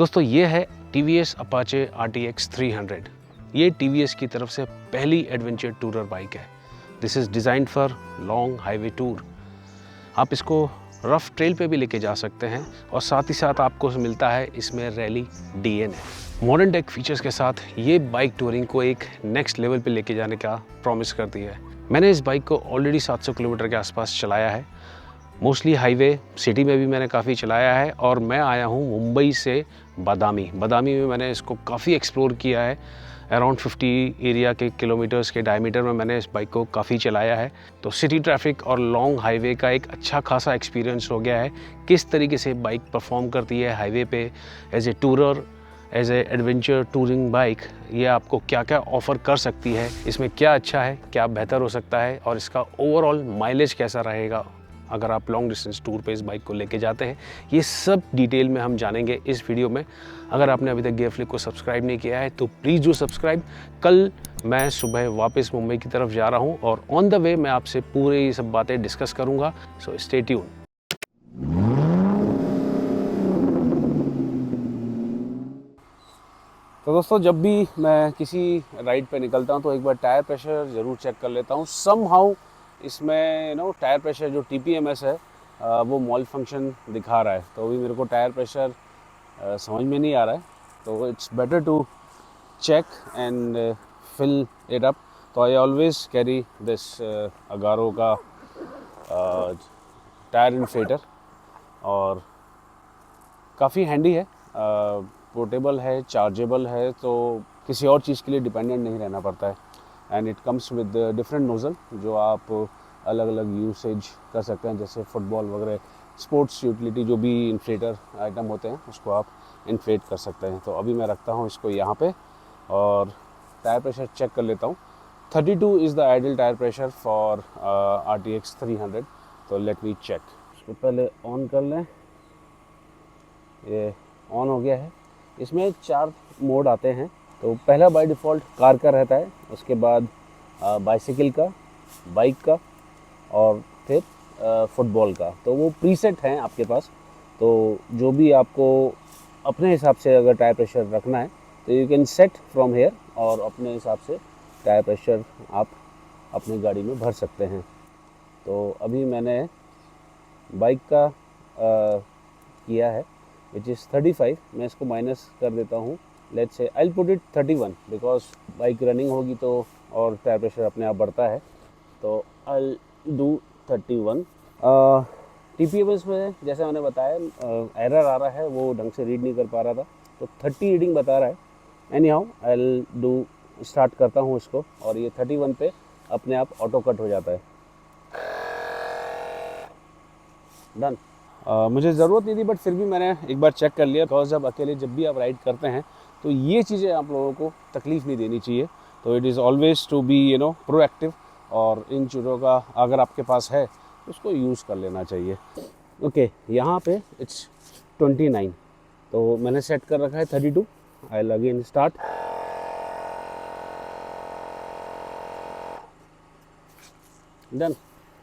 दोस्तों ये है TVS Apache RTX 300। ये TVS की तरफ से पहली एडवेंचर टूरर बाइक है। This is designed for long highway tour. आप इसको रफ ट्रेल पे भी लेके जा सकते हैं और साथ ही साथ आपको मिलता है इसमें rally DNA। Modern tech features के साथ ये बाइक टूरिंग को एक नेक्स्ट लेवल पे लेके जाने का प्रॉमिस करती है। मैंने इस बाइक को ऑलरेडी 700 किलोमीटर के आसपास चलाया है। मोस्टली हाईवे, सिटी में भी मैंने काफ़ी चलाया है और मैं आया हूँ मुंबई से बादामी में मैंने इसको काफ़ी एक्सप्लोर किया है। अराउंड 50 एरिया के किलोमीटर्स के डायमीटर में मैंने इस बाइक को काफ़ी चलाया है। तो सिटी ट्रैफिक और लॉन्ग हाईवे का एक अच्छा खासा एक्सपीरियंस हो गया है। किस तरीके से बाइक परफॉर्म करती है हाईवे पे as a tourer, as a adventure touring bike, ये आपको क्या क्या ऑफ़र कर सकती है, इसमें क्या अच्छा है, क्या बेहतर हो सकता है और इसका ओवरऑल माइलेज कैसा रहेगा अगर आप लॉन्ग डिस्टेंस टूर पे इस बाइक को लेके जाते हैं, ये सब डिटेल में हम जानेंगे इस वीडियो में। अगर आपने अभी तक गेयर फ्लिक को सब्सक्राइब नहीं किया है तो प्लीज़ डू सब्सक्राइब। कल मैं सुबह वापस मुंबई की तरफ जा रहा हूँ और ऑन द वे मैं आपसे पूरे ये सब बातें डिस्कस करूँगा, सो स्टे ट्यून। तो दोस्तों, जब भी मैं किसी राइड पे निकलता हूँ तो एक बार टायर प्रेशर ज़रूर चेक कर लेता हूँ। समहाउ इसमें टायर प्रेशर जो TPMS है वो मॉल फंक्शन दिखा रहा है, तो अभी मेरे को टायर प्रेशर समझ में नहीं आ रहा है, तो it's better to check and fill it up. तो I always carry this Agaro का टायर इन्फ्लेटर और काफ़ी हैंडी है, पोर्टेबल है, चार्जेबल है, तो किसी और चीज़ के लिए डिपेंडेंट नहीं रहना पड़ता है। And it comes with different nozzle जो आप अलग अलग यूसेज कर सकते हैं, जैसे फुटबॉल वगैरह स्पोर्ट्स यूटिलिटी जो भी इन्फ्लेटर आइटम होते हैं उसको आप इन्फ्लेट कर सकते हैं। तो अभी मैं रखता हूँ इसको यहाँ पे और टायर प्रेशर चेक कर लेता हूँ। 32 is the ideal tyre pressure for RTX 300। तो लेट मी चेक। इसको पहले ऑन कर लें। ये ऑन हो गया है। इसमें 4 मोड आते हैं। तो पहला बाय डिफ़ॉल्ट कार का रहता है, उसके बाद बाइसिकल का, बाइक का और फिर फुटबॉल का। तो वो प्रीसेट हैं आपके पास, तो जो भी आपको अपने हिसाब से अगर टायर प्रेशर रखना है तो you can set from here और अपने हिसाब से टायर प्रेशर आप अपनी गाड़ी में भर सकते हैं। तो अभी मैंने बाइक का किया है विच इज़ 35। मैं इसको माइनस कर देता हूँ। Let's say I put it 31 because bike running होगी तो और टायर प्रेशर अपने आप बढ़ता है। तो आई डू 31। TPMS में जैसे मैंने बताया एरर आ रहा है, वो ढंग से रीड नहीं कर पा रहा था, तो 30 रीडिंग बता रहा है। Any how I do start करता हूँ इसको और ये 31 पे अपने आप ऑटो कट हो जाता है। डन। मुझे ज़रूरत नहीं थी बट फिर भी मैंने एक बार चेक कर लिया, बिकॉज जब अकेले जब भी आप राइड करते हैं तो ये चीज़ें आप लोगों को तकलीफ़ नहीं देनी चाहिए। तो it is always to be proactive और इन चीज़ों का अगर आपके पास है तो उसको यूज़ कर लेना चाहिए। ओके, यहाँ पे इट्स 29, तो मैंने सेट कर रखा है 32। I will again start. Done.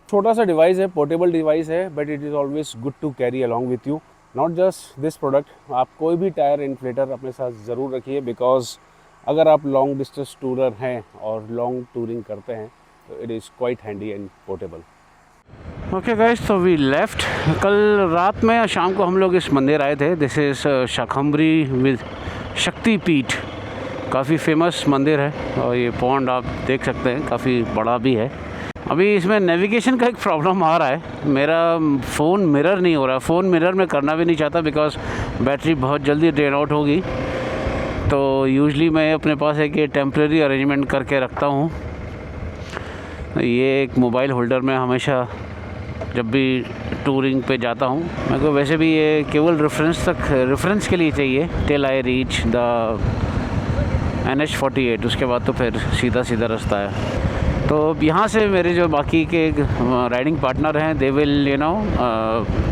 छोटा सा डिवाइस है, पोर्टेबल डिवाइस है, but it is always good to carry along with you. Not just this product, आप कोई भी टायर इन्फ्लेटर अपने साथ ज़रूर रखिए, बिकॉज अगर आप लॉन्ग डिस्टेंस टूरर हैं और लॉन्ग टूरिंग करते हैं तो it is quite handy and portable. Okay guys, तो वी लेफ्ट। कल रात में शाम को हम लोग इस मंदिर आए थे। दिस इज़ शाकंभरी विद शक्तिपीठ। काफ़ी फेमस मंदिर है और ये पॉन्ड आप देख सकते हैं, काफ़ी बड़ा भी है। अभी इसमें नेविगेशन का एक प्रॉब्लम आ रहा है। मेरा फ़ोन मिरर नहीं हो रहा। फ़ोन मिरर में करना भी नहीं चाहता बिकॉज बैटरी बहुत जल्दी ड्रेन आउट होगी। तो यूजली मैं अपने पास एक ये टेम्प्रेरी अरेंजमेंट करके रखता हूँ। ये एक मोबाइल होल्डर में हमेशा जब भी टूरिंग पे जाता हूँ, मेरे को वैसे भी ये केवल रेफरेंस के लिए चाहिए till I reach the NH48। उसके बाद तो फिर सीधा रास्ता है। तो यहाँ से मेरे जो बाकी के राइडिंग पार्टनर हैं they will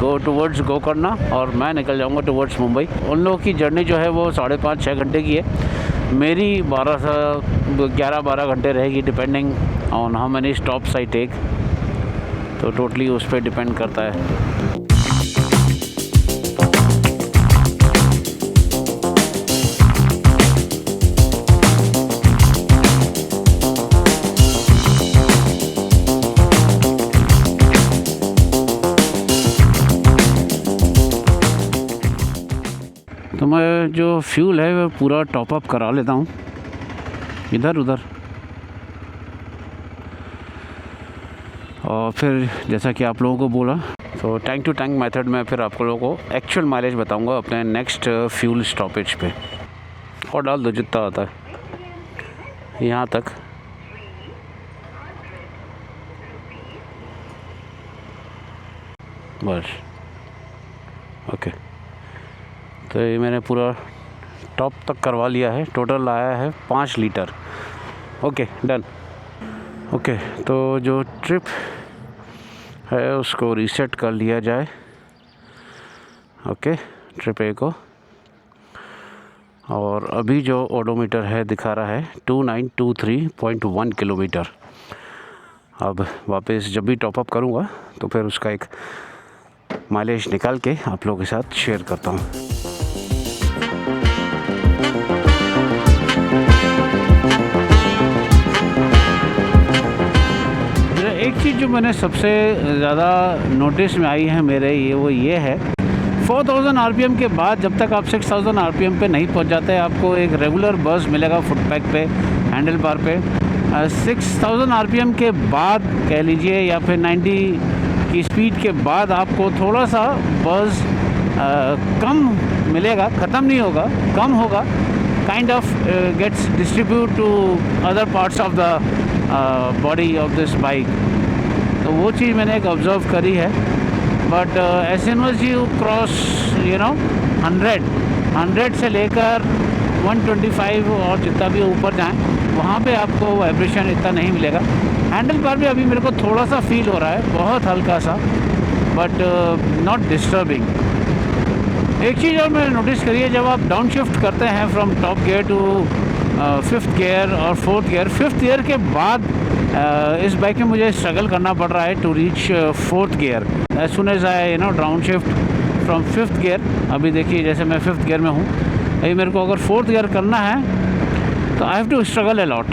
go towards Gokarna और मैं निकल जाऊँगा टूवर्ड्स मुंबई। उन लोगों की जर्नी जो है वो 5.5-6 घंटे की है। मेरी 11-12 घंटे रहेगी, depending on how many stops I take. तो टोटली उस पर डिपेंड करता है। मैं जो फ्यूल है वो पूरा टॉप अप करा लेता हूँ इधर उधर, और फिर जैसा कि आप लोगों को बोला तो टैंक टू टैंक मेथड में फिर आप लोगों को एक्चुअल माइलेज बताऊंगा अपने नेक्स्ट फ्यूल स्टॉपेज पे। और डाल दो जितना आता है यहाँ तक। बस ओके, तो ये मैंने पूरा टॉप तक करवा लिया है। टोटल आया है 5 लीटर। Okay done. ओके तो जो ट्रिप है उसको रीसेट कर लिया जाए। ओके ट्रिप ए को, और अभी जो ओडोमीटर है दिखा रहा है 2923.1 किलोमीटर। अब वापस जब भी टॉपअप करूँगा तो फिर उसका एक माइलेज निकाल के आप लोगों के साथ शेयर करता हूँ। एक चीज़ जो मैंने सबसे ज़्यादा नोटिस में आई है मेरे ये है 4000 आरपीएम के बाद जब तक आप 6000 आरपीएम पे नहीं पहुंच जाते आपको एक रेगुलर बज़ मिलेगा फुटपैक पे, हैंडल बार पे। 6000 आरपीएम के बाद कह लीजिए या फिर 90 की स्पीड के बाद आपको थोड़ा सा बज़ कम मिलेगा, ख़त्म नहीं होगा, कम होगा, kind of gets distribute to other parts of the body of this bike. तो वो चीज़ मैंने एक ऑब्ज़र्व करी है। But as soon as you cross 100 से लेकर 125 और जितना भी ऊपर जाएं वहाँ पे आपको वाइब्रेशन इतना नहीं मिलेगा। हैंडल बार भी अभी मेरे को थोड़ा सा फील हो रहा है, बहुत हल्का सा, बट नॉट डिस्टर्बिंग। एक चीज़ और मैंने नोटिस करी है, जब आप डाउन शिफ्ट करते हैं from top gear to 5th gear और 4th गियर, 5th गियर के बाद इस बाइक में मुझे स्ट्रगल करना पड़ रहा है to reach 4th gear as soon as I down shift from 5th gear. अभी देखिए जैसे मैं 5th गियर में हूँ, अभी मेरे को अगर 4th गियर करना है तो I have to struggle a lot.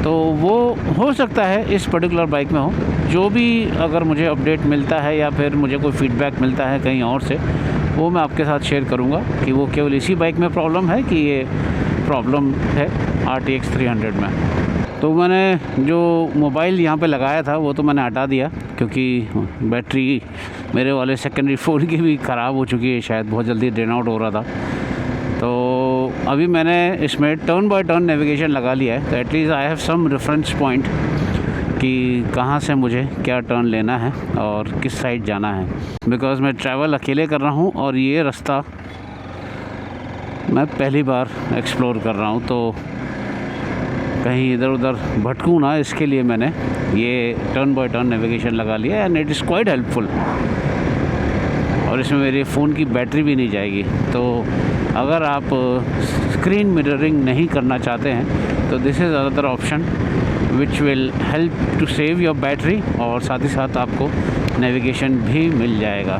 तो वो हो सकता है इस पर्टिकुलर बाइक में हो। जो भी अगर मुझे अपडेट मिलता है या फिर मुझे कोई फीडबैक मिलता है कहीं और से, वो मैं आपके साथ शेयर करूँगा कि वो केवल इसी बाइक में प्रॉब्लम है कि ये प्रॉब्लम है RTX 300 में। तो मैंने जो मोबाइल यहाँ पे लगाया था वो तो मैंने हटा दिया, क्योंकि बैटरी मेरे वाले सेकेंडरी फ़ोन की भी ख़राब हो चुकी है, शायद बहुत जल्दी ड्रेन आउट हो रहा था। तो अभी मैंने इसमें टर्न बाय टर्न नेविगेशन लगा लिया है, तो at least I have some reference point कि कहाँ से मुझे क्या टर्न लेना है और किस साइड जाना है। बिकॉज़ मैं ट्रैवल अकेले कर रहा हूँ और ये रास्ता मैं पहली बार एक्सप्लोर कर रहा हूँ, तो कहीं इधर उधर भटकूँ ना, इसके लिए मैंने ये टर्न बाय टर्न नेविगेशन लगा लिया and it is quite helpful. और इसमें मेरे फ़ोन की बैटरी भी नहीं जाएगी। तो अगर आप स्क्रीन मिररिंग नहीं करना चाहते हैं तो this is another option which will help to save your battery, और साथ ही साथ आपको नेविगेशन भी मिल जाएगा।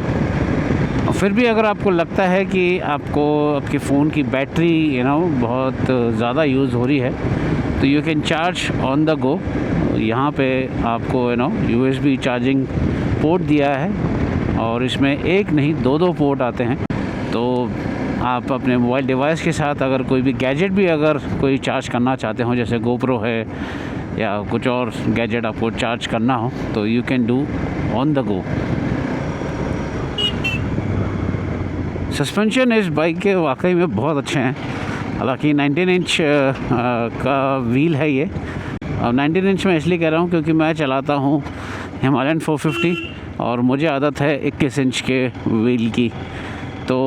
और फिर भी अगर आपको लगता है कि आपको आपके फ़ोन की बैटरी बहुत ज़्यादा यूज़ हो रही है, तो you can charge on the go. यहाँ पे आपको USB चार्जिंग पोर्ट दिया है, और इसमें एक नहीं 2 पोर्ट आते हैं। तो आप अपने मोबाइल डिवाइस के साथ अगर कोई भी गैजेट भी अगर कोई चार्ज करना चाहते हो, जैसे GoPro है या कुछ और गैजेट आपको चार्ज करना हो, तो you can do on the go. Suspension इस बाइक के वाकई में बहुत अच्छे हैं। हालांकि 19 इंच का व्हील है ये। अब 19 इंच में इसलिए कह रहा हूँ क्योंकि मैं चलाता हूँ हिमालयन 450 और मुझे आदत है 21 इंच के व्हील की। तो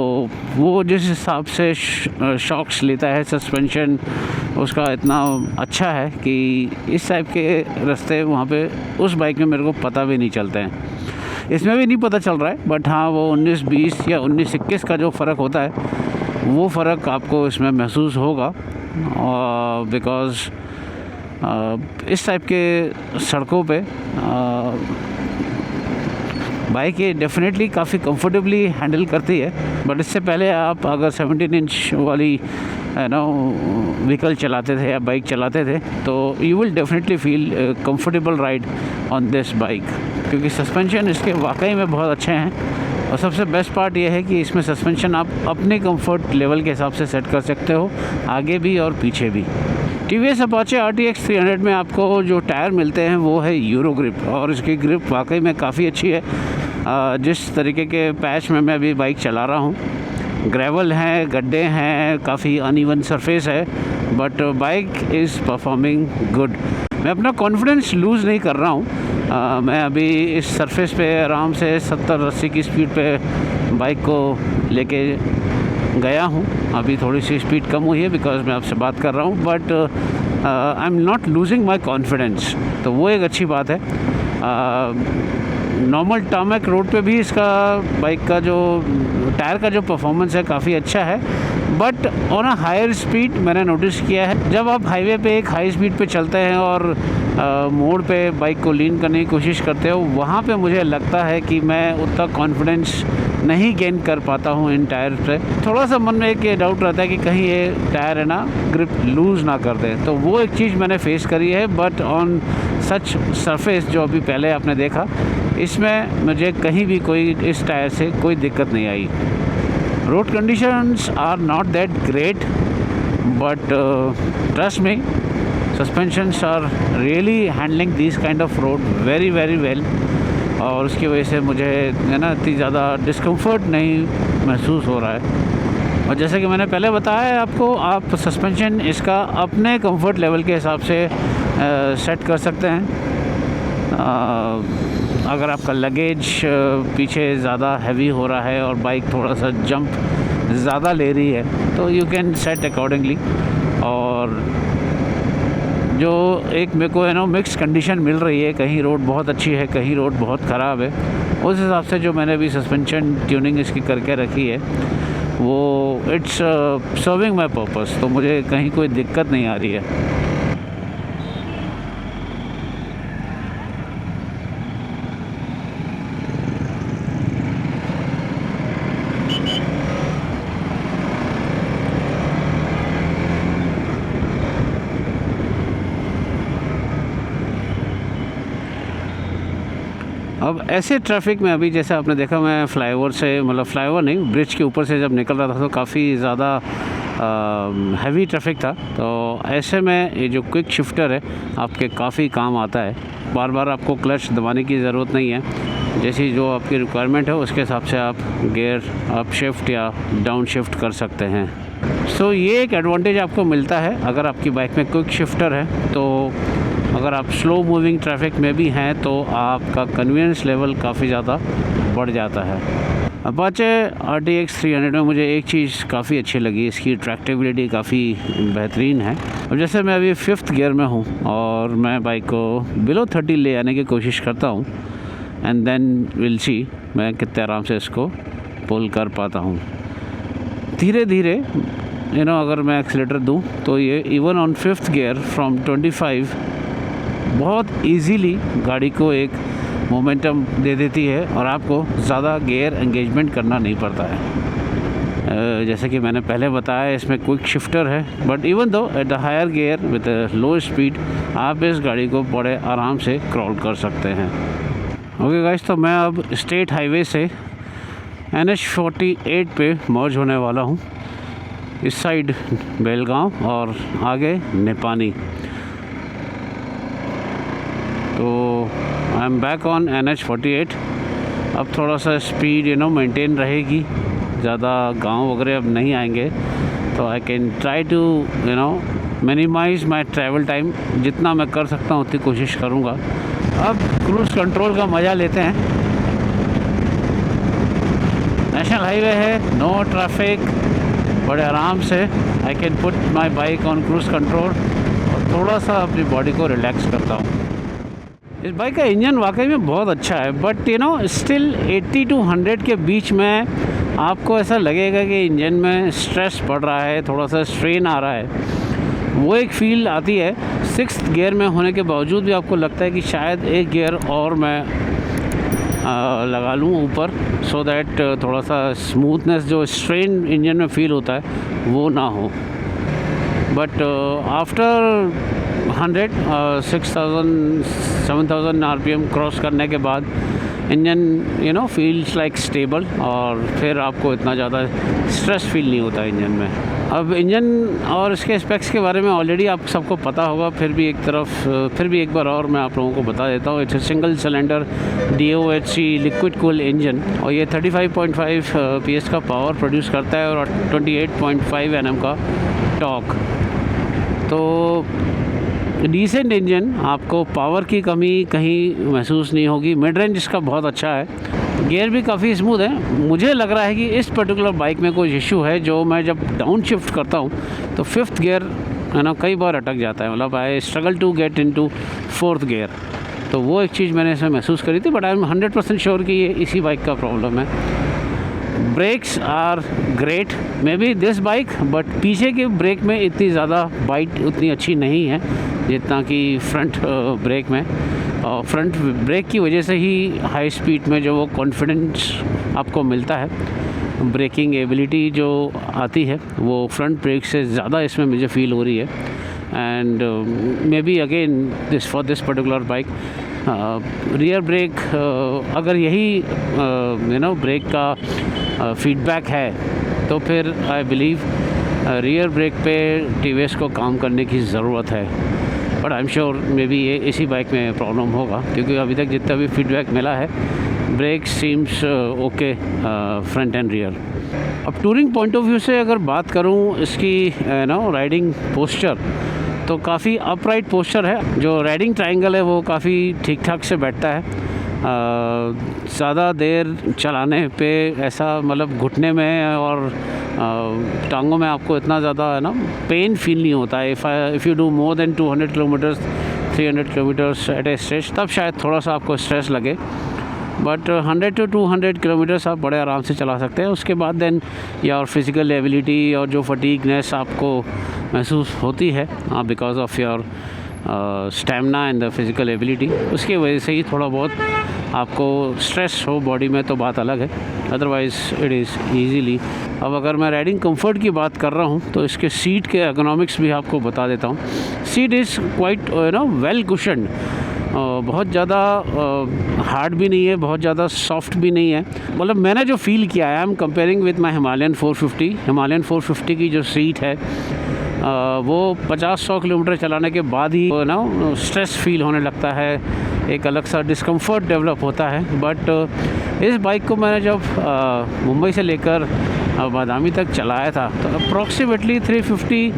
वो जिस हिसाब से शॉक्स लेता है सस्पेंशन उसका इतना अच्छा है कि इस टाइप के रास्ते वहाँ पे उस बाइक में मेरे को पता भी नहीं चलते हैं। इसमें भी नहीं पता चल रहा है, बट हाँ वो 19-20 या 19-21 का जो फ़र्क होता है वो फ़र्क आपको इसमें महसूस होगा। बिकॉज़ इस टाइप के सड़कों पे बाइक ये डेफिनेटली काफ़ी कंफर्टेबली हैंडल करती है। बट इससे पहले आप अगर 17 इंच वाली व्हीकल चलाते थे या बाइक चलाते थे तो you will definitely feel comfortable ride on this bike, क्योंकि सस्पेंशन इसके वाकई में बहुत अच्छे हैं और सबसे बेस्ट पार्ट ये है कि इसमें सस्पेंशन आप अपने कंफर्ट लेवल के हिसाब से सेट कर सकते हो, आगे भी और पीछे भी। TVS Apache RTX 300 में आपको जो टायर मिलते हैं वो है यूरो ग्रिप, और इसकी ग्रिप वाकई में काफ़ी अच्छी है। जिस तरीके के पैच में मैं अभी बाइक चला रहा हूँ, ग्रेवल हैं, गड्ढे हैं, काफ़ी अनइवन सरफेस है, but bike is performing good. मैं अपना कॉन्फिडेंस लूज़ नहीं कर रहा हूँ। मैं अभी इस सरफेस पे आराम से 70-80 की स्पीड पे बाइक को लेके गया हूँ। अभी थोड़ी सी स्पीड कम हुई है बिकॉज मैं आपसे बात कर रहा हूँ, but I am not losing my confidence, तो वो एक अच्छी बात है। नॉर्मल टार्मेक रोड पे भी इसका बाइक का जो टायर का जो परफॉर्मेंस है काफ़ी अच्छा है, but on a higher speed मैंने नोटिस किया है, जब आप हाईवे पे एक हाई स्पीड पे चलते हैं और मोड़ पे बाइक को लीन करने की कोशिश करते हो, वहाँ पे मुझे लगता है कि मैं उतना कॉन्फिडेंस नहीं गेन कर पाता हूँ इन टायर पे। थोड़ा सा मन में एक ये डाउट रहता है कि कहीं ये टायर है ना ग्रिप लूज़ ना कर दे, तो वो एक चीज़ मैंने फेस करी है। बट ऑन सच सरफेस जो अभी पहले आपने देखा, इसमें मुझे कहीं भी कोई इस टायर से कोई दिक्कत नहीं आई। Road conditions are not that great, but trust me, suspensions are really handling this kind of road very very well, और उसकी वजह से मुझे है ना इतनी ज़्यादा डिस्कम्फर्ट नहीं महसूस हो रहा है। और जैसे कि मैंने पहले बताया है आपको, आप सस्पेंशन इसका अपने कंफर्ट लेवल के हिसाब से सेट कर सकते हैं। अगर आपका लगेज पीछे ज़्यादा हैवी हो रहा है और बाइक थोड़ा सा जंप ज़्यादा ले रही है, तो यू कैन सेट अकॉर्डिंगली। और जो एक मेरे को है ना मिक्स कंडीशन मिल रही है, कहीं रोड बहुत अच्छी है, कहीं रोड बहुत ख़राब है, उस हिसाब से जो मैंने अभी सस्पेंशन ट्यूनिंग इसकी करके रखी है वो इट्स सर्विंग माई पर्पस, तो मुझे कहीं कोई दिक्कत नहीं आ रही है। अब ऐसे ट्रैफिक में अभी जैसे आपने देखा, मैं फ्लाईओवर से, मतलब फ्लाईओवर नहीं, ब्रिज के ऊपर से जब निकल रहा था तो काफ़ी ज़्यादा हैवी ट्रैफिक था। तो ऐसे में ये जो क्विक शिफ्टर है आपके काफ़ी काम आता है। बार बार आपको क्लच दबाने की ज़रूरत नहीं है, जैसी जो आपकी रिक्वायरमेंट है उसके हिसाब से आप गियर अप शिफ्ट या डाउन शिफ्ट कर सकते हैं। सो ये एक एडवांटेज आपको मिलता है अगर आपकी बाइक में क्विक शिफ्टर है। तो अगर आप स्लो मूविंग ट्रैफिक में भी हैं तो आपका कन्वीनियंस लेवल काफ़ी ज़्यादा बढ़ जाता है। अपाचे RTX 300 में मुझे एक चीज़ काफ़ी अच्छी लगी, इसकी ट्रैक्टेबिलिटी काफ़ी बेहतरीन है। अब जैसे मैं अभी 5th गियर में हूँ और मैं बाइक को बिलो 30 ले आने की कोशिश करता हूँ, एंड देन विल सी मैं कितने आराम से इसको पुल कर पाता हूँ। धीरे धीरे अगर मैं एक्सीलेटर दूँ तो ये even on 5th gear from 25 बहुत इजीली गाड़ी को एक मोमेंटम दे देती है और आपको ज़्यादा गियर एंगेजमेंट करना नहीं पड़ता है। जैसे कि मैंने पहले बताया, इसमें क्विक शिफ्टर है, but even though at the higher gear with low speed आप इस गाड़ी को बड़े आराम से क्रॉल कर सकते हैं। ओके गाइस, तो मैं अब स्टेट हाईवे से NH 48 पे मर्ज होने वाला हूँ। इस साइड बेलगांव और आगे नेपानी। तो I am back on NH 48। अब थोड़ा सा स्पीड मेंटेन रहेगी, ज़्यादा गांव वगैरह अब नहीं आएंगे, तो I can try to minimise my travel time. जितना मैं कर सकता हूँ उतनी कोशिश करूँगा। अब क्रूज़ कंट्रोल का मज़ा लेते हैं। नेशनल हाईवे है, नो ट्रैफिक, बड़े आराम से I can put my bike on cruise control और थोड़ा सा अपनी बॉडी को रिलैक्स करता हूँ। इस बाइक का इंजन वाकई में बहुत अच्छा है, बट स्टिल 80 to 100 के बीच में आपको ऐसा लगेगा कि इंजन में स्ट्रेस पड़ रहा है, थोड़ा सा स्ट्रेन आ रहा है, वो एक फील आती है। 6th गियर में होने के बावजूद भी आपको लगता है कि शायद एक गियर और मैं लगा लूँ ऊपर, सो दैट थोड़ा सा स्मूथनेस जो स्ट्रेन इंजन में फील होता है वो ना हो। बट आफ्टर 100 6000 7000 RPM क्रॉस करने के बाद इंजन फील्स लाइक स्टेबल, और फिर आपको इतना ज़्यादा स्ट्रेस फील नहीं होता इंजन में। अब इंजन और इसके स्पेक्स के बारे में ऑलरेडी आप सबको पता होगा, फिर भी एक बार और मैं आप लोगों को बता देता हूँ। It's single cylinder DOHC liquid cool engine, और ये 35.5 PS का पावर प्रोड्यूस करता है और 28.5 Nm का टॉर्क। तो डिसेंट इंजन, आपको पावर की कमी कहीं महसूस नहीं होगी। मिड रेंज इसका बहुत अच्छा है, गियर भी काफ़ी स्मूथ है। मुझे लग रहा है कि इस पर्टिकुलर बाइक में कोई इशू है, जो मैं जब डाउन शिफ्ट करता हूँ तो 5th गियर है ना कई बार अटक जाता है, मतलब I struggle to get into 4th gear. तो वो एक चीज़ मैंने इसमें महसूस करी थी, बट आई एम 100% श्योर कि ये इसी बाइक का प्रॉब्लम है। Brakes are great, maybe this bike, but पीछे के ब्रेक में इतनी ज़्यादा बाइट उतनी अच्छी नहीं है जितना कि फ्रंट ब्रेक में। और फ्रंट ब्रेक की वजह से ही हाई स्पीड में जो वो कॉन्फिडेंस आपको मिलता है, ब्रेकिंग एबिलिटी जो आती है, वो फ्रंट ब्रेक से ज़्यादा इसमें मुझे फ़ील हो रही है। And may be again for this particular bike rear brake, अगर यही ब्रेक का फीडबैक है तो फिर आई बिलीव रियर ब्रेक पे TVS को काम करने की ज़रूरत है। But I am sure may be ये इसी बाइक में प्रॉब्लम होगा, क्योंकि अभी तक जितना भी फीडबैक मिला है, brake seems okay front and rear. अब टूरिंग पॉइंट ऑफ व्यू से अगर बात करूँ इसकी राइडिंग पोस्चर, तो काफ़ी अपराइट पोस्चर है। जो राइडिंग ट्रायंगल है वो काफ़ी ठीक ठाक से बैठता है। ज़्यादा देर चलाने पे ऐसा मतलब घुटने में और टांगों में आपको इतना ज़्यादा पेन फील नहीं होता है। If you do more than 200 kilometres 300 kilometres at a stretch, तब शायद थोड़ा सा आपको स्ट्रेस लगे, बट 100 to 200 किलोमीटर्स आप बड़े आराम से चला सकते हैं। उसके बाद देन योर फिज़िकल एबिलिटी और जो फटीगनेस आपको महसूस होती है because of your stamina and the physical ability, उसकी वजह से ही थोड़ा बहुत आपको स्ट्रेस हो बॉडी में तो बात अलग है, अदरवाइज़ इट इज़ ईजीली। अब अगर मैं राइडिंग कंफर्ट की बात कर रहा हूँ तो इसके सीट के एर्गोनॉमिक्स भी आपको बता देता हूँ। Seat is quite well cushioned, बहुत ज़्यादा हार्ड भी नहीं है, बहुत ज़्यादा सॉफ्ट भी नहीं है। मतलब मैंने जो फ़ील किया है, I am comparing with my Himalayan 450 की जो सीट है, वो 50-100 किलोमीटर चलाने के बाद ही स्ट्रेस फील होने लगता है, एक अलग सा डिस्कम्फर्ट डेवलप होता है। बट इस बाइक को मैंने जब मुंबई से लेकर बादामी तक चलाया था, तो अप्रॉक्सीमेटली 350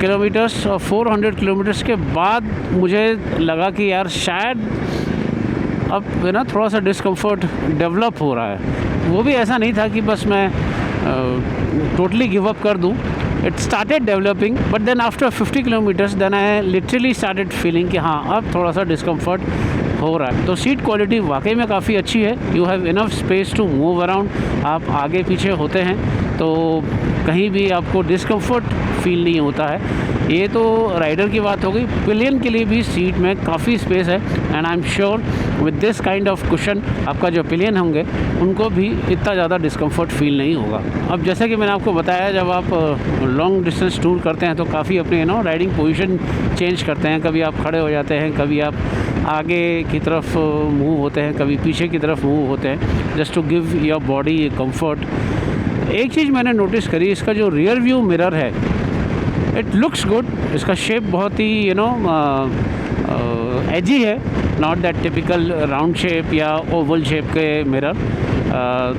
किलोमीटर्स और 400 किलोमीटर्स के बाद मुझे लगा कि यार शायद अब थोड़ा सा डिस्कम्फर्ट डेवलप हो रहा है। वो भी ऐसा नहीं था कि बस मैं टोटली गिव अप कर दूं। It started developing, but then after 50 kilometres then I literally started feeling कि हाँ अब थोड़ा सा डिस्कम्फर्ट हो रहा है। तो सीट क्वालिटी वाकई में काफ़ी अच्छी है। You have enough space to move around, आप आगे पीछे होते हैं तो कहीं भी आपको डिस्कम्फर्ट फील नहीं होता है। ये तो राइडर की बात हो गई। पिलियन के लिए भी सीट में काफ़ी स्पेस है, and I am sure with this kind of cushion आपका जो पिलियन होंगे उनको भी इतना ज़्यादा डिस्कम्फर्ट फील नहीं होगा। अब जैसे कि मैंने आपको बताया, जब आप लॉन्ग डिस्टेंस टूर करते हैं तो काफ़ी अपने राइडिंग पोजीशन चेंज करते हैं। कभी आप खड़े हो जाते हैं, कभी आप आगे की तरफ मूव होते हैं, कभी पीछे की तरफ मूव होते हैं, just to give your body comfort. एक चीज़ मैंने नोटिस करी, इसका जो रियर व्यू मिरर है, इट लुक्स गुड। इसका शेप बहुत ही एजी है, not that typical round shape या ओवल शेप के मिरर।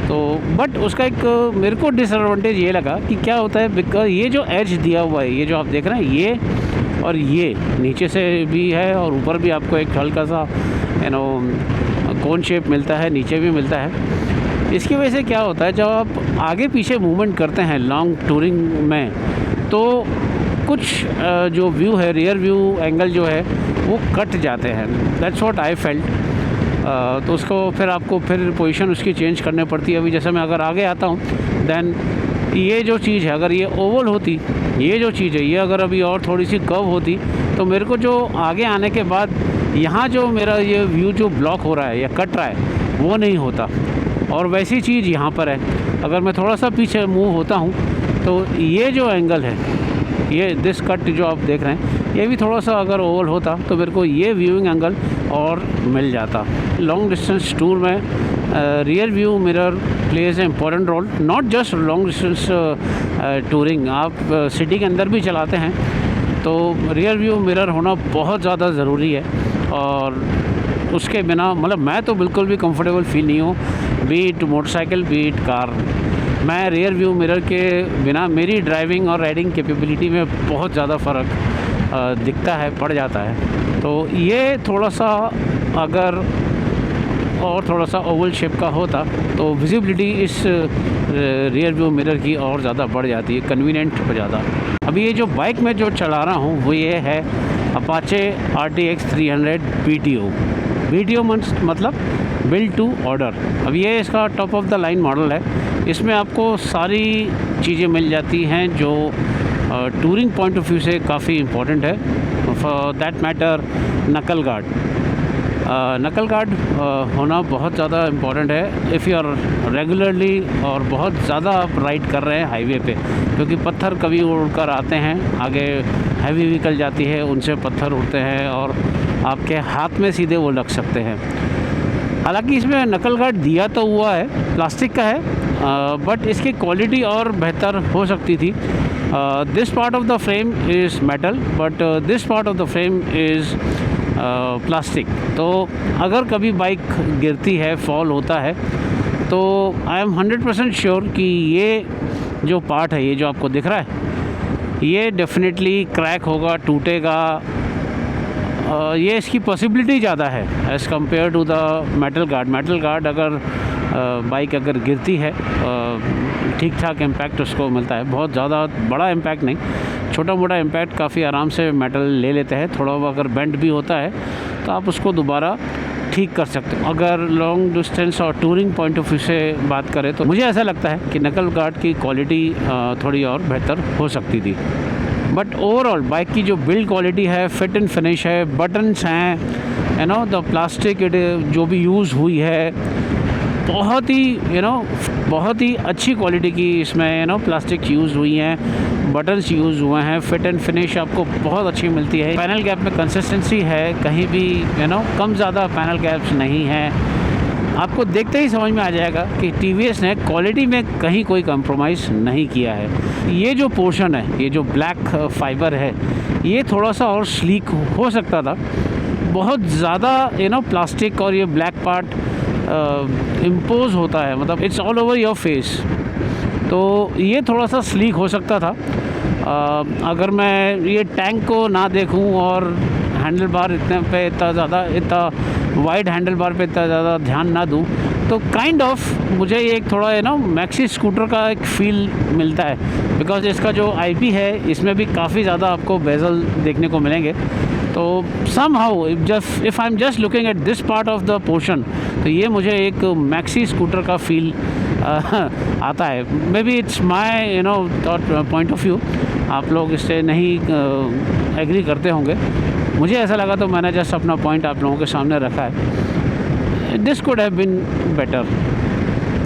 तो बट उसका एक मेरे को डिसएडवांटेज ये लगा कि क्या होता है, बिकॉज ये जो एज दिया हुआ है, ये जो आप देख रहे हैं, ये और ये नीचे से भी है और ऊपर भी आपको एक हल्का सा कोन शेप मिलता है, नीचे भी मिलता है। इसकी वजह से क्या होता है, जब आप आगे पीछे मूवमेंट करते हैं लॉन्ग टूरिंग में, तो कुछ जो व्यू है, रियर व्यू एंगल जो है वो कट जाते हैं। That's what I felt. तो उसको फिर आपको फिर पोजीशन उसकी चेंज करनी पड़ती है। अभी जैसे मैं अगर आगे आता हूँ, देन ये जो चीज़ है, अगर ये ओवल होती, ये जो चीज़ है, ये अगर अभी और थोड़ी सी कर्व होती, तो मेरे को जो आगे आने के बाद यहाँ जो मेरा ये व्यू जो ब्लॉक हो रहा है या कट रहा है, वो नहीं होता। और वैसी चीज़ यहाँ पर है, अगर मैं थोड़ा सा पीछे मूव होता हूँ तो ये जो एंगल है, ये दिस कट जो आप देख रहे हैं, ये भी थोड़ा सा अगर ओवल होता तो मेरे को ये व्यूइंग एंगल और मिल जाता। लॉन्ग डिस्टेंस टूर में rear view mirror plays a important role, not just long distance touring, आप सिटी के अंदर भी चलाते हैं तो रियर व्यू मिरर होना बहुत ज़्यादा ज़रूरी है। और उसके बिना मतलब मैं तो बिल्कुल भी कंफर्टेबल फील नहीं हूँ, बीट मोटरसाइकिल बीट कार। मैं रियर व्यू मिरर के बिना मेरी ड्राइविंग और राइडिंग कैपेबिलिटी में बहुत ज़्यादा फ़र्क दिखता है, पड़ जाता है। तो ये थोड़ा सा अगर और थोड़ा सा ओवल शेप का होता तो विजिबिलिटी इस रियर व्यू मिरर की और ज़्यादा बढ़ जाती है, कन्वीनियंट हो जाता। अभी ये जो बाइक में जो चला रहा हूँ वो ये है अपाचे RTX 300 BTO। BTO मतलब बिल्ड टू ऑर्डर। अब ये इसका top of the line model है। इसमें आपको सारी चीज़ें मिल जाती हैं जो टूरिंग पॉइंट ऑफ व्यू से काफ़ी इम्पोर्टेंट है। फॉर दैट मैटर नकल गार्ड, नकल गार्ड होना बहुत ज़्यादा इम्पॉर्टेंट है इफ़ यू आर रेगुलरली और बहुत ज़्यादा आप राइड कर रहे हैं हाईवे पे, क्योंकि पत्थर कभी उड़कर आते हैं, आगे हैवी व्हीकल जाती है उनसे पत्थर उड़ते हैं और आपके हाथ में सीधे वो लग सकते हैं। हालांकि इसमें नकल गार्ड दिया तो हुआ है, प्लास्टिक का है, बट इसकी क्वालिटी और बेहतर हो सकती थी। This part of the frame is metal but this part of the frame is plastic. तो अगर कभी बाइक गिरती है, फॉल होता है, तो आई एम 100% श्योर कि ये जो पार्ट है, ये जो आपको दिख रहा है, ये डेफिनेटली क्रैक होगा, टूटेगा। ये इसकी पॉसिबिलिटी ज़्यादा है as compare to the metal guard. Metal guard अगर बाइक अगर गिरती है ठीक ठाक इम्पैक्ट उसको मिलता है, बहुत ज़्यादा बड़ा इम्पैक्ट नहीं, छोटा मोटा इम्पैक्ट काफ़ी आराम से मेटल ले लेते हैं। थोड़ा अगर बेंड भी होता है तो आप उसको दोबारा ठीक कर सकते हो। अगर लॉन्ग डिस्टेंस और टूरिंग पॉइंट ऑफ व्यू से बात करें तो मुझे ऐसा लगता है कि नकल गार्ड की क्वालिटी थोड़ी और बेहतर हो सकती थी। बट ओवरऑल बाइक की जो बिल्ड क्वालिटी है, फिट एंड फिनिश है, बटन्स हैं, यू नो द प्लास्टिक जो भी यूज़ हुई है बहुत ही बहुत ही अच्छी क्वालिटी की इसमें प्लास्टिक यूज़ हुई हैं, बटन्स यूज़ हुए हैं, फिट एंड फिनिश आपको बहुत अच्छी मिलती है। पैनल गैप में कंसिस्टेंसी है, कहीं भी कम ज़्यादा पैनल गैप्स नहीं है। आपको देखते ही समझ में आ जाएगा कि TVS ने क्वालिटी में कहीं कोई कंप्रोमाइज़ नहीं किया है। ये जो पोर्शन है, ये जो ब्लैक फाइबर है, ये थोड़ा सा और स्लीक हो सकता था। बहुत ज़्यादा प्लास्टिक और ये ब्लैक पार्ट इम्पोज होता है, मतलब it's all over your face, तो ये थोड़ा सा स्लीक हो सकता था। अगर मैं ये टैंक को ना देखूं और हैंडल बार इतना वाइड हैंडल बार पे इतना ज़्यादा ध्यान ना दूं तो काइंड ऑफ मुझे ये एक थोड़ा मैक्सी स्कूटर का एक फ़ील मिलता है, बिकॉज इसका जो IP है इसमें भी काफ़ी ज़्यादा आपको बेजल देखने को मिलेंगे। तो somehow if I'm just looking at this part of the portion तो ये मुझे एक मैक्सी स्कूटर का फील आता है। May be it's my thought point of view, आप लोग इससे नहीं एग्री करते होंगे, मुझे ऐसा लगा तो मैंने जस्ट अपना पॉइंट आप लोगों के सामने रखा है। This could have been better,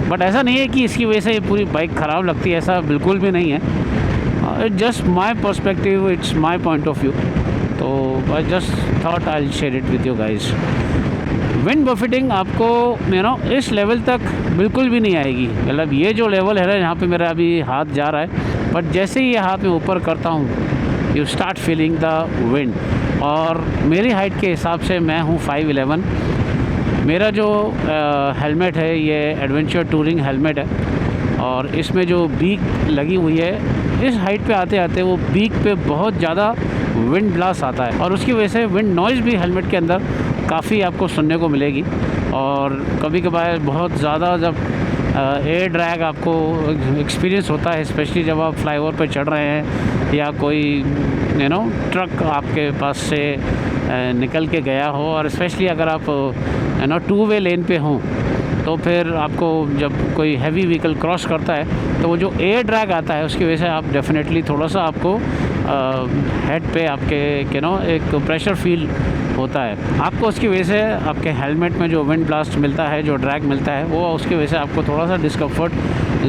but ऐसा नहीं है कि इसकी वजह से ये पूरी बाइक ख़राब लगती है, ऐसा बिल्कुल भी नहीं है। It's just my perspective, it's my point of view, तो I just thought I will share it with you guys. Wind buffeting आपको इस लेवल तक बिल्कुल भी नहीं आएगी, मतलब ये जो लेवल है ना यहाँ पे मेरा अभी हाथ जा रहा है, बट जैसे ही ये हाथ में ऊपर करता हूँ you start feeling the wind. और मेरी हाइट के हिसाब से मैं हूँ 5'11", मेरा जो हेलमेट है ये एडवेंचर टूरिंग हेलमेट है और इसमें जो बीक लगी हुई है, इस हाइट पे आते आते वो बीक पे बहुत ज़्यादा विंड ब्लास्ट आता है और उसकी वजह से विंड नॉइज़ भी हेलमेट के अंदर काफ़ी आपको सुनने को मिलेगी। और कभी कभार बहुत ज़्यादा जब एयर ड्रैग आपको एक्सपीरियंस होता है, स्पेशली जब आप फ्लाईओवर पे चढ़ रहे हैं या कोई ट्रक आपके पास से निकल के गया हो, और स्पेशली अगर आप 2 वे लेन पे हों तो फिर आपको जब कोई हैवी व्हीकल क्रॉस करता है तो वो जो एयर ड्रैग आता है उसकी वजह से आप डेफिनेटली थोड़ा सा आपको हेड पे आपके एक प्रेशर फील होता है। आपको उसकी वजह से आपके हेलमेट में जो विंड ब्लास्ट मिलता है, जो ड्रैग मिलता है, वो उसकी वजह से आपको थोड़ा सा डिस्कम्फर्ट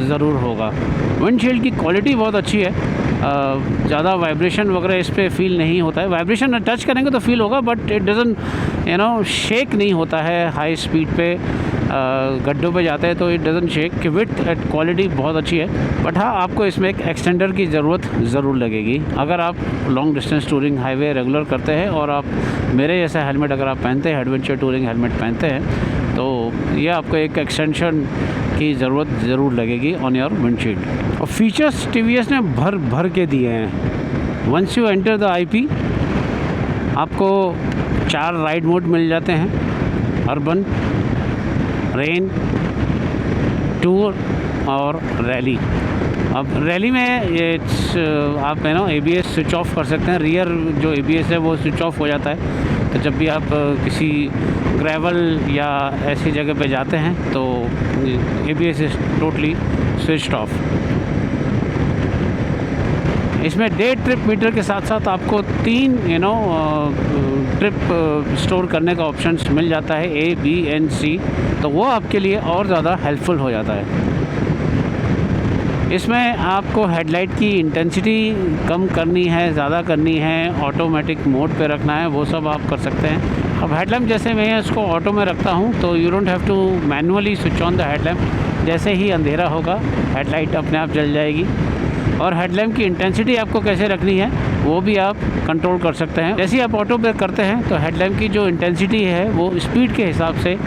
ज़रूर होगा। विंडशील्ड की क्वालिटी बहुत अच्छी है, ज़्यादा वाइब्रेशन वगैरह इस पर फील नहीं होता है। वाइब्रेशन टच करेंगे तो फील होगा, बट इट डजंट शेक नहीं होता है। हाई स्पीड पे गड्ढों पे जाते हैं तो it doesn't shake. Width quality बहुत अच्छी है, बट हाँ, आपको इसमें एक एक्सटेंडर की ज़रूरत ज़रूर लगेगी। अगर आप long distance touring highway regular करते हैं और आप मेरे जैसा हेलमेट अगर आप पहनते हैं, एडवेंचर टूरिंग हेलमेट पहनते हैं, तो ये आपको एक एक्सटेंशन की ज़रूरत ज़रूर लगेगी ऑन योर विंडशील्ड। और फीचर्स टीवीएस ने भर भर के दिए हैं। Once you enter the IP, आपको 4 राइड मोड मिल जाते हैं, अर्बन, रेन, टूर और रैली। अब रैली में ये आप ABS स्विच ऑफ कर सकते हैं। रियर जो ABS है वो स्विच ऑफ हो जाता है, तो जब भी आप किसी ग्रेवल या ऐसी जगह पे जाते हैं तो ABS is totally switched off. इसमें डे ट्रिप मीटर के साथ साथ आपको 3 ट्रिप स्टोर करने का ऑप्शंस मिल जाता है, A, B and C, तो वो आपके लिए और ज़्यादा हेल्पफुल हो जाता है। इसमें आपको हेडलाइट की इंटेंसिटी कम करनी है, ज़्यादा करनी है, ऑटोमेटिक मोड पे रखना है, वो सब आप कर सकते हैं। अब हेडलैम्प जैसे मैं इसको ऑटो में रखता हूँ तो you don't have to manually switch on the headlamp. जैसे ही अंधेरा होगा हेडलाइट अपने आप जल जाएगी। और हेडलैम्प की इंटेंसिटी आपको कैसे रखनी है वो भी आप कंट्रोल कर सकते हैं। जैसे ही आप ऑटो पे करते हैं तो हेडलैम्प की जो इंटेंसिटी है वो स्पीड के हिसाब से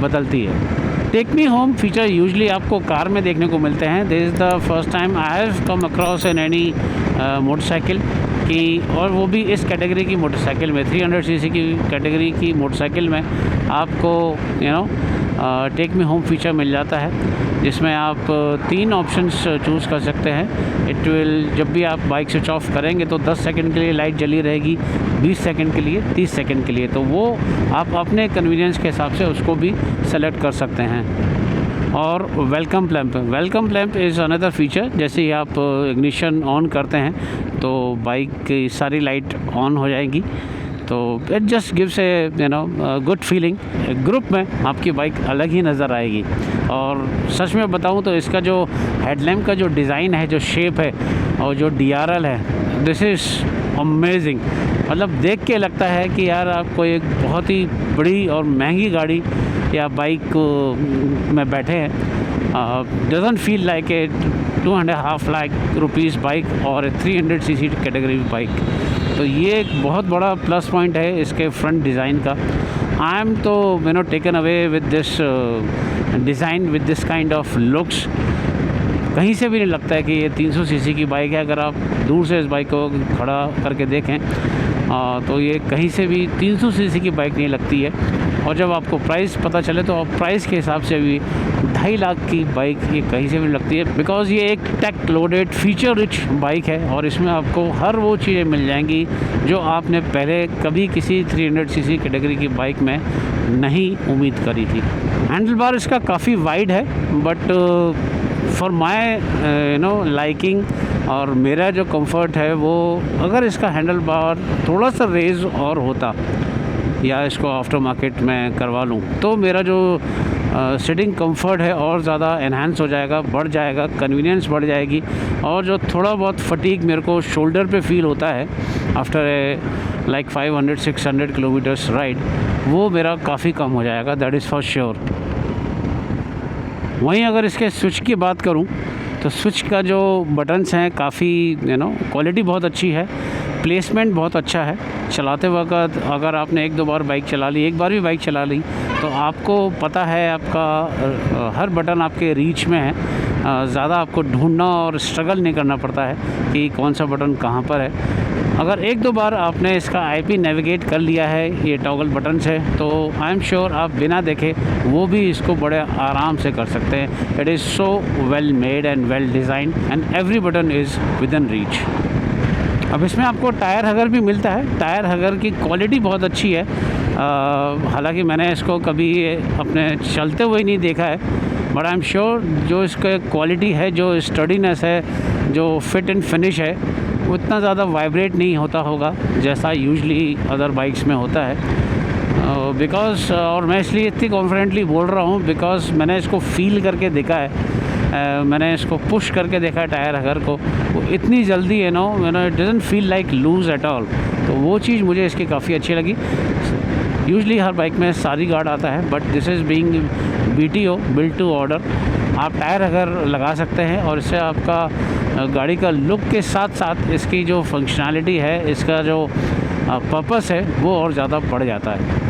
बदलती है। Take me home feature usually आपको कार में देखने को मिलते हैं। This is the first time I have come across in any motorcycle की, और वो भी इस कैटेगरी की मोटरसाइकिल में, 300 सीसी की कैटेगरी की मोटरसाइकिल में आपको टेक मी होम फीचर मिल जाता है, जिसमें आप 3 ऑप्शंस चूज़ कर सकते हैं। इट विल, जब भी आप बाइक स्विच ऑफ करेंगे तो 10 सेकंड के लिए लाइट जली रहेगी, 20 सेकंड के लिए, 30 सेकंड के लिए, तो वो आप अपने कन्वीनियंस के हिसाब से उसको भी सेलेक्ट कर सकते हैं। और welcome lamp is another feature. जैसे ही आप इग्निशन ऑन करते हैं तो बाइक की सारी लाइट ऑन हो जाएगी, तो it just gives a good feeling. Group में आपकी बाइक अलग ही नज़र आएगी। और सच में बताऊं तो इसका जो हेडलैम्प का जो डिज़ाइन है, जो शेप है और जो DRL है, दिस इज़ अमेजिंग। मतलब देख के लगता है कि यार आपको एक बहुत ही बड़ी और महंगी गाड़ी या बाइक में बैठे हैं। Doesn't feel like a 2.5 lakh rupees bike और 300 सीसी कैटेगरी बाइक। तो ये एक बहुत बड़ा प्लस पॉइंट है इसके फ्रंट डिज़ाइन का। आई एम तो taken away with this design, with this kind of looks. कहीं से भी नहीं लगता है कि ये 300 सीसी की बाइक है। अगर आप दूर से इस बाइक को खड़ा करके देखें तो ये कहीं से भी 300 सीसी की बाइक नहीं लगती है। और जब आपको प्राइस पता चले तो आप प्राइस के हिसाब से भी 2.5 लाख की बाइक ये कहीं से भी नहीं लगती है, बिकॉज़ ये एक tech loaded feature rich bike है और इसमें आपको हर वो चीज़ें मिल जाएंगी जो आपने पहले कभी किसी 300 सीसी कैटेगरी की बाइक में नहीं उम्मीद करी थी। हैंडल बार इसका काफ़ी वाइड है, बट फॉर माई लाइकिंग और मेरा जो कंफर्ट है वो, अगर इसका हैंडल बार थोड़ा सा रेज और होता या इसको आफ्टर मार्केट में करवा लूँ तो मेरा जो सिटिंग कंफर्ट है और ज़्यादा एनहांस हो जाएगा, बढ़ जाएगा, कन्वीनियंस बढ़ जाएगी। और जो थोड़ा बहुत फटीग मेरे को शोल्डर पे फील होता है after a like 500-600 kilometres ride, वो मेरा काफ़ी कम हो जाएगा, दैट इज़ फॉर श्योर। वहीं अगर इसके स्विच की बात करूं तो स्विच का जो बटन्स हैं काफ़ी क्वालिटी बहुत अच्छी है, प्लेसमेंट बहुत अच्छा है। चलाते वक्त अगर आपने 1-2 बार बाइक चला ली, एक बार भी बाइक चला ली, तो आपको पता है आपका हर बटन आपके रीच में है। ज़्यादा आपको ढूंढना और स्ट्रगल नहीं करना पड़ता है कि कौन सा बटन कहाँ पर है। अगर 1-2 बार आपने इसका IP नेविगेट कर लिया है ये टॉगल बटन से, तो आई एम श्योर आप बिना देखे वो भी इसको बड़े आराम से कर सकते हैं। It is so well made and well designed and every button is with in reach. अब इसमें आपको टायर हगर भी मिलता है। टायर हगर की क्वालिटी बहुत अच्छी है। हालांकि मैंने इसको कभी अपने चलते हुए नहीं देखा है, बट आई एम श्योर जो इसका क्वालिटी है, जो स्टडीनेस है, जो फिट एंड फिनिश है, उतना ज़्यादा वाइब्रेट नहीं होता होगा जैसा यूजली अदर बाइक्स में होता है। बिकॉज़ और मैं इसलिए इतनी कॉन्फिडेंटली बोल रहा हूँ बिकॉज़ मैंने इसको फील करके देखा है। मैंने इसको पुश करके देखा है टायर हगर को, वो इतनी जल्दी है no it doesn't feel like loose at all. तो वो चीज़ मुझे इसकी काफ़ी अच्छी लगी। यूजली हर बाइक में सारी गार्ड आता है, but this is being BTO, build to order. आप टायर अगर लगा सकते हैं और इससे आपका गाड़ी का लुक के साथ साथ इसकी जो फंक्शनैलिटी है, इसका जो पर्पस है, वो और ज़्यादा बढ़ जाता है।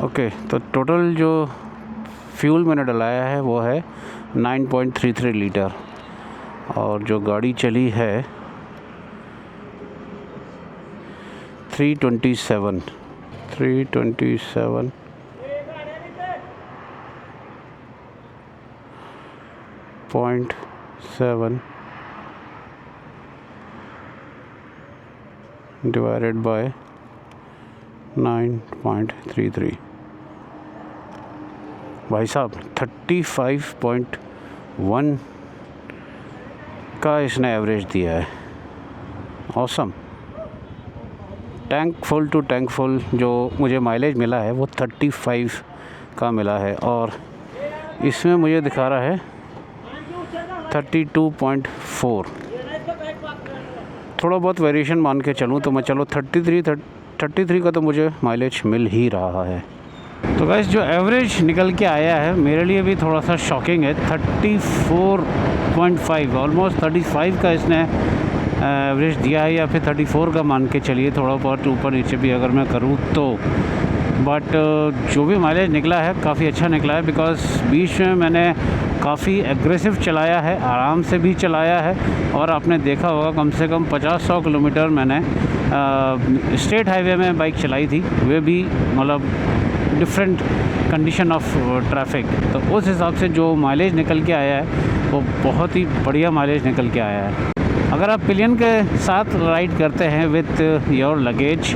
ओके, तो टोटल जो फ्यूल मैंने डलाया है वो है 9.33 लीटर, और जो गाड़ी चली है 327.7 divided by 9.33। भाई साहब 35.1 का इसने एवरेज दिया है। Awesome. Tank full to tank full जो मुझे माइलेज मिला है वो 35 का मिला है, और इसमें मुझे दिखा रहा है 32.4। थोड़ा बहुत वेरिएशन मान के चलूँ तो मैं 33 का तो मुझे माइलेज मिल ही रहा है। तो गाइस जो एवरेज निकल के आया है मेरे लिए भी थोड़ा सा शॉकिंग है। 34.5, ऑलमोस्ट 35 का इसने एवरेज दिया है, या फिर 34 का मान के चलिए, थोड़ा बहुत ऊपर नीचे भी अगर मैं करूँ तो। बट जो भी माइलेज निकला है काफ़ी अच्छा निकला है, बिकॉज़ बीच में मैंने काफ़ी एग्रेसिव चलाया है, आराम से भी चलाया है, और आपने देखा होगा कम से कम 50-100 किलोमीटर मैंने स्टेट हाईवे में बाइक चलाई थी, वे भी मतलब डिफरेंट कंडीशन ऑफ ट्रैफिक। तो उस हिसाब से जो माइलेज निकल के आया है वो बहुत ही बढ़िया माइलेज निकल के आया है। अगर आप पिलियन के साथ राइड करते हैं विथ योर लगेज,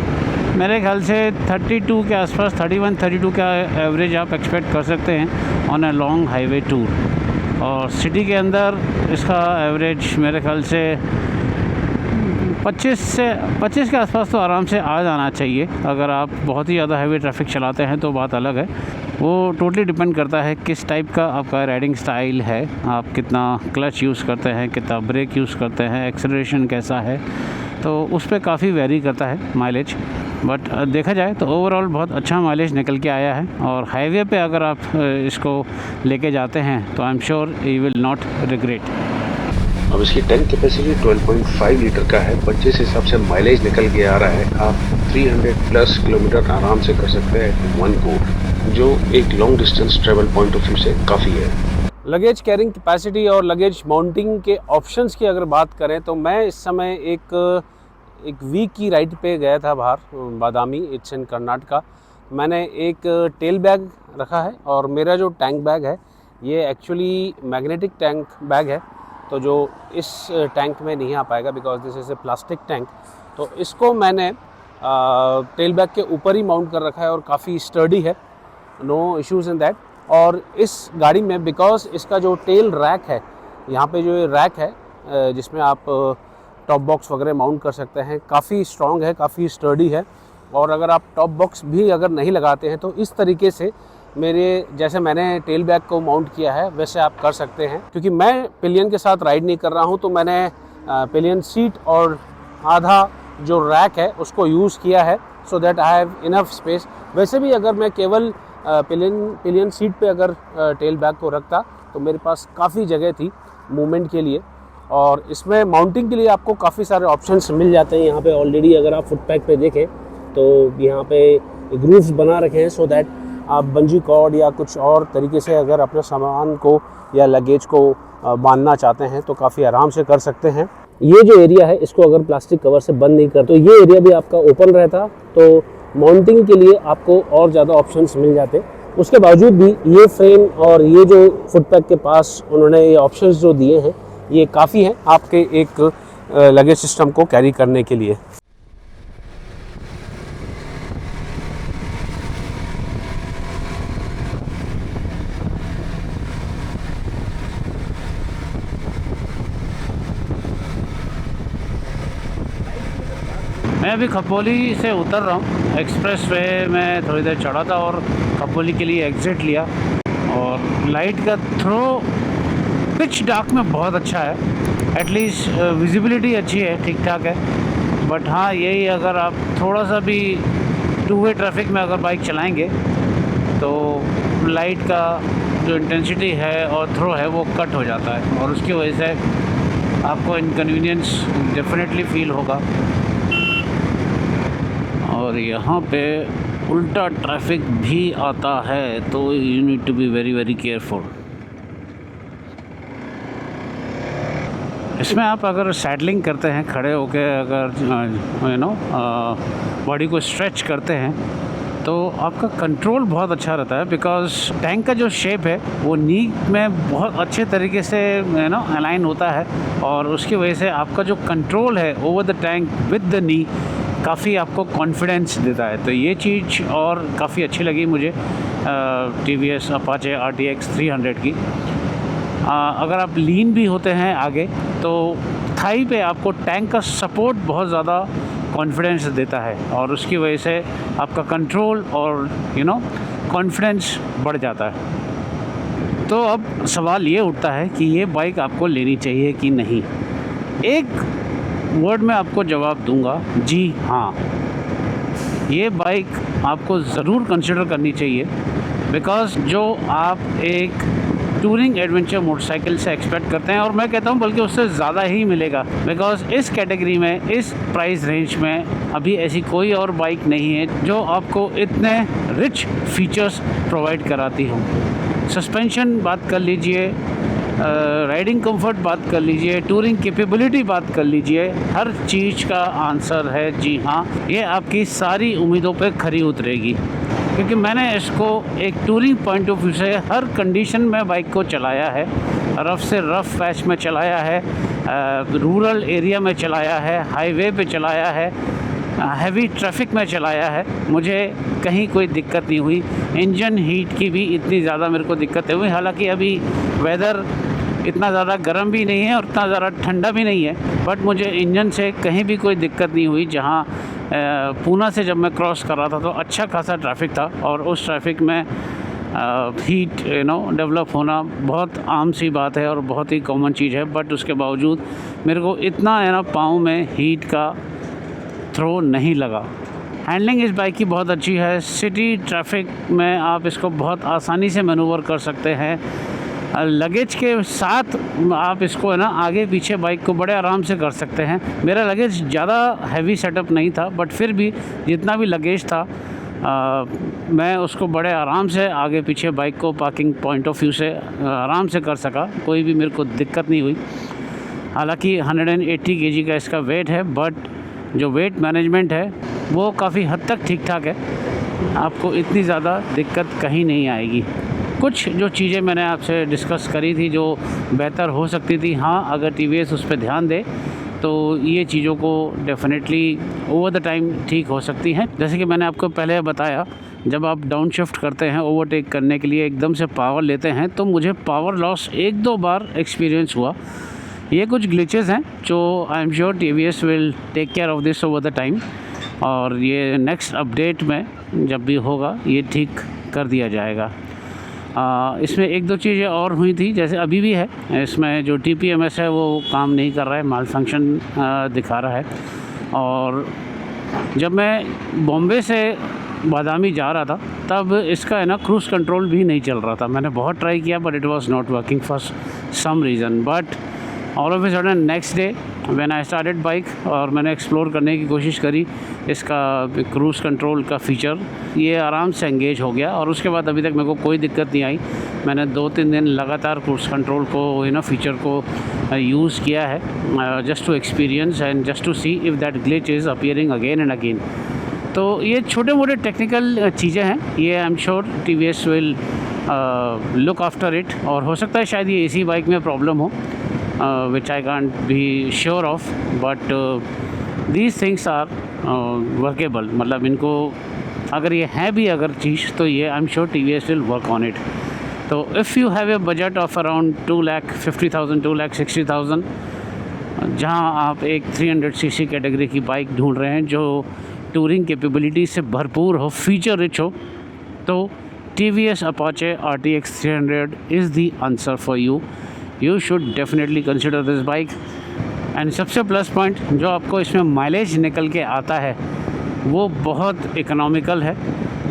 मेरे ख्याल से 32 के आसपास, 31-32 का एवरेज आप एक्सपेक्ट कर सकते हैं on a long highway tour. और सिटी के अंदर इसका एवरेज मेरे ख्याल से 25 के आसपास तो आराम से आ जाना चाहिए। अगर आप बहुत ही ज़्यादा हैवी ट्रैफिक चलाते हैं तो बात अलग है। वो टोटली डिपेंड करता है किस टाइप का आपका राइडिंग स्टाइल है, आप कितना क्लच यूज़ करते हैं, कितना ब्रेक यूज़ करते हैं, एक्सेलरेशन कैसा है, तो उस पर काफ़ी वेरी करता है माइलेज। बट देखा जाए तो ओवरऑल बहुत अच्छा माइलेज निकल के आया है। और हाईवे पे अगर आप इसको लेके जाते हैं तो आई am sure you will not regret. अब इसकी टैंक कैपेसिटी 12.5 लीटर का है, बट जिस हिसाब से माइलेज निकल के आ रहा है आप 300+ किलोमीटर आराम से कर सकते हैं वन को, जो एक long distance travel point of view से काफ़ी है। लगेज कैरिंग कैपेसिटी और लगेज माउंटिंग के ऑप्शंस की अगर बात करें तो मैं इस समय एक वीक की राइड पे गया था बाहर, बादामी, इट्स इन कर्नाटका। मैंने एक टेल बैग रखा है, और मेरा जो टैंक बैग है ये एक्चुअली मैग्नेटिक टैंक बैग है, तो जो इस टैंक में नहीं आ पाएगा because this is a plastic tank. तो इसको मैंने टेल बैग के ऊपर ही माउंट कर रखा है और काफ़ी स्टर्डी है, नो इश्यूज़ इन दैट। और इस गाड़ी में बिकॉज इसका जो टेल रैक है, यहाँ पे जो रैक है जिसमें आप टॉप बॉक्स वगैरह माउंट कर सकते हैं, काफ़ी स्ट्रॉन्ग है, काफ़ी स्टर्डी है। और अगर आप टॉप बॉक्स भी अगर नहीं लगाते हैं तो इस तरीके से मेरे जैसे मैंने टेल बैग को माउंट किया है वैसे आप कर सकते हैं। क्योंकि मैं पिलियन के साथ राइड नहीं कर रहा हूं, तो मैंने पिलियन सीट और आधा जो रैक है उसको यूज़ किया है, so that I have enough space. वैसे भी अगर मैं केवल पिलियन सीट पे अगर टेल बैग को रखता तो मेरे पास काफ़ी जगह थी मूवमेंट के लिए। और इसमें माउंटिंग के लिए आपको काफ़ी सारे ऑप्शंस मिल जाते हैं। यहाँ पे ऑलरेडी अगर आप फुटपैक पे देखें तो यहाँ पे ग्रूव्स बना रखे हैं सो दैट आप बंजी कॉर्ड या कुछ और तरीके से अगर अपने सामान को या लगेज को बांधना चाहते हैं तो काफ़ी आराम से कर सकते हैं। ये जो एरिया है इसको अगर प्लास्टिक कवर से बंद नहीं कर तो ये एरिया भी आपका ओपन रहता, तो माउंटिंग के लिए आपको और ज़्यादा ऑप्शंस मिल जाते। उसके बावजूद भी ये फ्रेम और ये जो फुटपैक के पास उन्होंने ये ऑप्शंस जो दिए हैं ये काफ़ी हैं आपके एक लगेज सिस्टम को कैरी करने के लिए। मैं अभी खपोली से उतर रहा हूँ। एक्सप्रेस वे में थोड़ी देर चढ़ा था और खपोली के लिए एग्ज़िट लिया। और लाइट का थ्रो पिच डार्क में बहुत अच्छा है, एटलीस्ट विजिबिलिटी अच्छी है, ठीक ठाक है। बट हाँ यही अगर आप थोड़ा सा भी टू वे ट्रैफिक में अगर बाइक चलाएंगे तो लाइट का जो इंटेंसिटी है और थ्रो है वो कट हो जाता है और उसकी वजह से आपको इनकन्वीनियंस डेफिनेटली फील होगा। और यहाँ पे उल्टा ट्रैफिक भी आता है तो you need to be very very careful. इसमें आप अगर सैडलिंग करते हैं खड़े होके, अगर यू नो बॉडी को स्ट्रेच करते हैं तो आपका कंट्रोल बहुत अच्छा रहता है, बिकॉज टैंक का जो शेप है वो नी में बहुत अच्छे तरीके से यू नो अलाइन होता है और उसकी वजह से आपका जो कंट्रोल है over the tank with the knee काफ़ी आपको कॉन्फिडेंस देता है। तो ये चीज़ और काफ़ी अच्छी लगी मुझे TVS अपाचे RTX 300 की। अगर आप लीन भी होते हैं आगे तो थाई पे आपको टैंक का सपोर्ट बहुत ज़्यादा कॉन्फिडेंस देता है और उसकी वजह से आपका कंट्रोल और यू नो कॉन्फिडेंस बढ़ जाता है। तो अब सवाल ये उठता है कि ये बाइक आपको लेनी चाहिए कि नहीं। एक वर्ड में आपको जवाब दूंगा, जी हाँ, ये बाइक आपको ज़रूर कंसिडर करनी चाहिए। बिकॉज़ जो आप एक टूरिंग एडवेंचर मोटरसाइकिल से एक्सपेक्ट करते हैं, और मैं कहता हूँ बल्कि उससे ज़्यादा ही मिलेगा, बिकॉज़ इस कैटेगरी में, इस प्राइस रेंज में अभी ऐसी कोई और बाइक नहीं है जो आपको इतने रिच फीचर्स प्रोवाइड कराती हो। सस्पेंशन बात कर लीजिए, राइडिंग कंफर्ट बात कर लीजिए, टूरिंग कैपेबिलिटी बात कर लीजिए, हर चीज़ का आंसर है जी हाँ। ये आपकी सारी उम्मीदों पे खरी उतरेगी, क्योंकि मैंने इसको एक टूरिंग पॉइंट ऑफ व्यू से हर कंडीशन में बाइक को चलाया है। रफ़ से रफ़ पैच में चलाया है, रूरल एरिया में चलाया है, हाईवे पे चलाया है, हैवी ट्रैफिक में चलाया है, मुझे कहीं कोई दिक्कत नहीं हुई। इंजन हीट की भी इतनी ज़्यादा मेरे को दिक्कत हुई। हालांकि अभी वेदर इतना ज़्यादा गर्म भी नहीं है और इतना ज़्यादा ठंडा भी नहीं है, बट मुझे इंजन से कहीं भी कोई दिक्कत नहीं हुई। जहाँ पूना से जब मैं क्रॉस कर रहा था तो अच्छा खासा ट्रैफिक था और उस ट्रैफिक में हीट यू नो डेवलप होना बहुत आम सी बात है और बहुत ही कॉमन चीज़ है। बट उसके बावजूद मेरे को इतना है ना पाँव में हीट का थ्रो नहीं लगा। हैंडलिंग इस बाइक की बहुत अच्छी है। सिटी ट्रैफिक में आप इसको बहुत आसानी से मैनूवर कर सकते हैं। लगेज के साथ आप इसको है ना आगे पीछे बाइक को बड़े आराम से कर सकते हैं। मेरा लगेज ज़्यादा हैवी सेटअप नहीं था, बट फिर भी जितना भी लगेज था मैं उसको बड़े आराम से आगे पीछे बाइक को पार्किंग पॉइंट ऑफ व्यू से आराम से कर सका। कोई भी मेरे को दिक्कत नहीं हुई। हालांकि 180 kg का इसका वेट है, बट जो वेट मैनेजमेंट है वो काफ़ी हद तक ठीक ठाक है। आपको इतनी ज़्यादा दिक्कत कहीं नहीं आएगी। कुछ जो चीज़ें मैंने आपसे डिस्कस करी थी जो बेहतर हो सकती थी, हाँ अगर TVS उस पर ध्यान दे तो ये चीज़ों को डेफिनेटली ओवर द टाइम ठीक हो सकती हैं। जैसे कि मैंने आपको पहले बताया, जब आप डाउन शिफ्ट करते हैं ओवरटेक करने के लिए एकदम से पावर लेते हैं तो मुझे पावर लॉस 1-2 बार एक्सपीरियंस हुआ। ये कुछ ग्लिचेस हैं जो I am sure TVS will take care of this over the time, और ये नेक्स्ट अपडेट में जब भी होगा ये ठीक कर दिया जाएगा। इसमें 1-2 चीज़ें और हुई थी, जैसे अभी भी है, इसमें जो TPMS है वो काम नहीं कर रहा है, माल फंक्शन दिखा रहा है। और जब मैं बॉम्बे से बादामी जा रहा था तब इसका है ना क्रूज़ कंट्रोल भी नहीं चल रहा था। मैंने बहुत ट्राई किया but it was not working for some reason. But all of a sudden next day when I started bike और मैंने एक्सप्लोर करने की कोशिश करी इसका क्रूज़ कंट्रोल का फ़ीचर, ये आराम से एंगेज हो गया और उसके बाद अभी तक मेरे को कोई दिक्कत नहीं आई। मैंने 2-3 दिन लगातार क्रूज़ कंट्रोल को फ़ीचर को यूज़ किया है just to experience and just to see if that glitch is appearing again and again. तो ये छोटे मोटे टेक्निकल चीज़ें हैं, ये I am sure TVS will look after it. और हो सकता है शायद ये इसी बाइक में प्रॉब्लम हो which I can't be sure of, but these things are workable. मतलब इनको अगर ये है भी अगर चीज़ तो ये I am sure TVS will work on it. तो if you have a budget of around 2,50,000 2,60,000 जहाँ आप एक 300cc कैटेगरी की बाइक ढूंढ रहे हैं जो टूरिंग कैपेबिलिटी से भरपूर हो, फीचर रिच हो, तो TVS Apache RTX 300 is the answer for you. You should definitely consider this bike. And सबसे प्लस पॉइंट जो आपको इसमें माइलेज निकल के आता है वो बहुत इकोनॉमिकल है।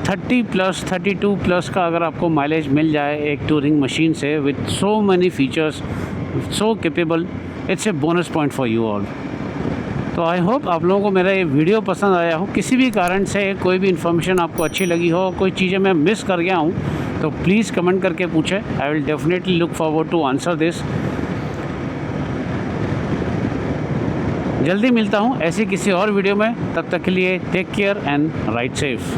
30+, 32+ का अगर आपको माइलेज मिल जाए एक टूरिंग मशीन से with so many features, so capable, it's a bonus point for you all. तो आई होप आप लोगों को मेरा ये वीडियो पसंद आया हो। किसी भी कारण से कोई भी इन्फॉर्मेशन आपको अच्छी लगी हो, कोई चीज़ें मैं मिस कर गया हूँ तो प्लीज़ कमेंट करके पूछें। I will definitely look forward to answer this. जल्दी मिलता हूँ ऐसी किसी और वीडियो में, तब तक के लिए take care and ride safe.